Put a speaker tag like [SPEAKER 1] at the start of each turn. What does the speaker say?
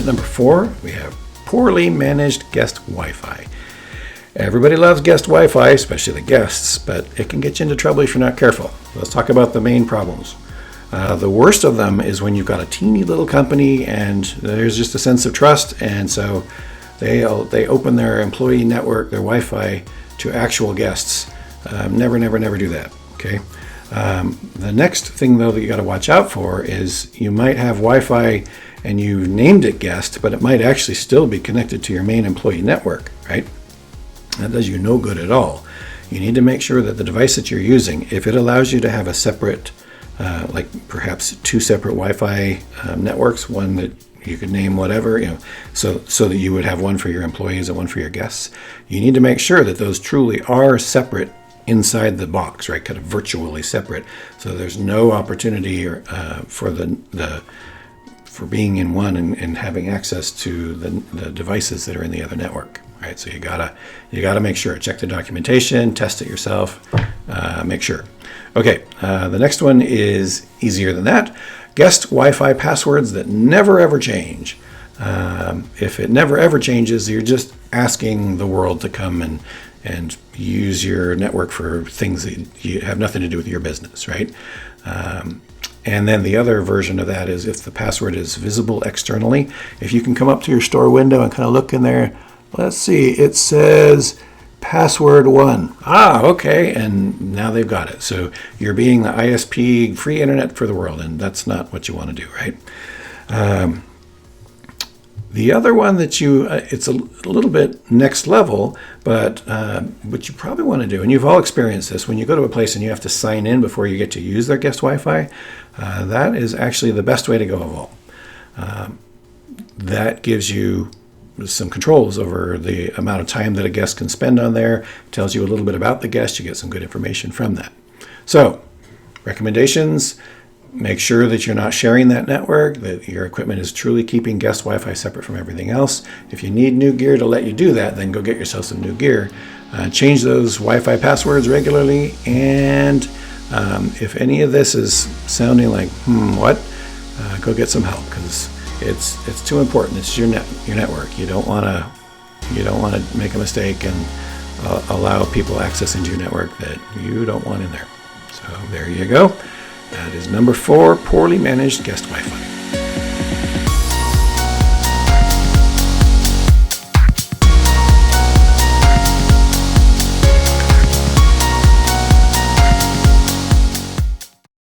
[SPEAKER 1] number 4, we have poorly managed guest Wi-Fi. Everybody loves guest Wi-Fi, especially the guests, but it can get you into trouble if you're not careful. Let's talk about the main problems. The worst of them is when you've got a teeny little company and there's just a sense of trust, and so they open their employee network, their Wi-Fi, to actual guests. Never do that, okay? The next thing, though, that you got to watch out for is you might have Wi-Fi and you've named it guest, but it might actually still be connected to your main employee network, right? That does you no good at all. You need to make sure that the device that you're using, if it allows you to have a separate, like perhaps 2 separate Wi-Fi networks, one that you could name whatever, so that you would have one for your employees and one for your guests. You need to make sure that those truly are separate inside the box, right? Kind of virtually separate, so there's no opportunity for being in one and having access to the devices that are in the other network, right? So you gotta make sure. Check the documentation, test it yourself, make sure. Okay, the next one is easier than that. Guest Wi-Fi passwords that never ever change. If it never ever changes, you're just asking the world to come and use your network for things that you have nothing to do with your business, right? And then the other version of that is if the password is visible externally. If you can come up to your store window and kind of look in there, let's see, it says password 1. Okay, and now they've got it. So you're being the ISP, free internet for the world, and that's not what you want to do, right? The other one that it's a little bit next level, but what you probably want to do, and you've all experienced this, when you go to a place and you have to sign in before you get to use their guest Wi-Fi, that is actually the best way to go of all. That gives you some controls over the amount of time that a guest can spend on there, tells you a little bit about the guest, you get some good information from that. So, recommendations: make sure that you're not sharing that network, that your equipment is truly keeping guest Wi-Fi separate from everything else. If you need new gear to let you do that, then go get yourself some new gear. Change those Wi-Fi passwords regularly, and if any of this is sounding like, what? Go get some help, because it's too important. It's your network. You don't want to make a mistake and allow people access into your network that you don't want in there. So there you go. That is number 4, poorly managed guest Wi-Fi.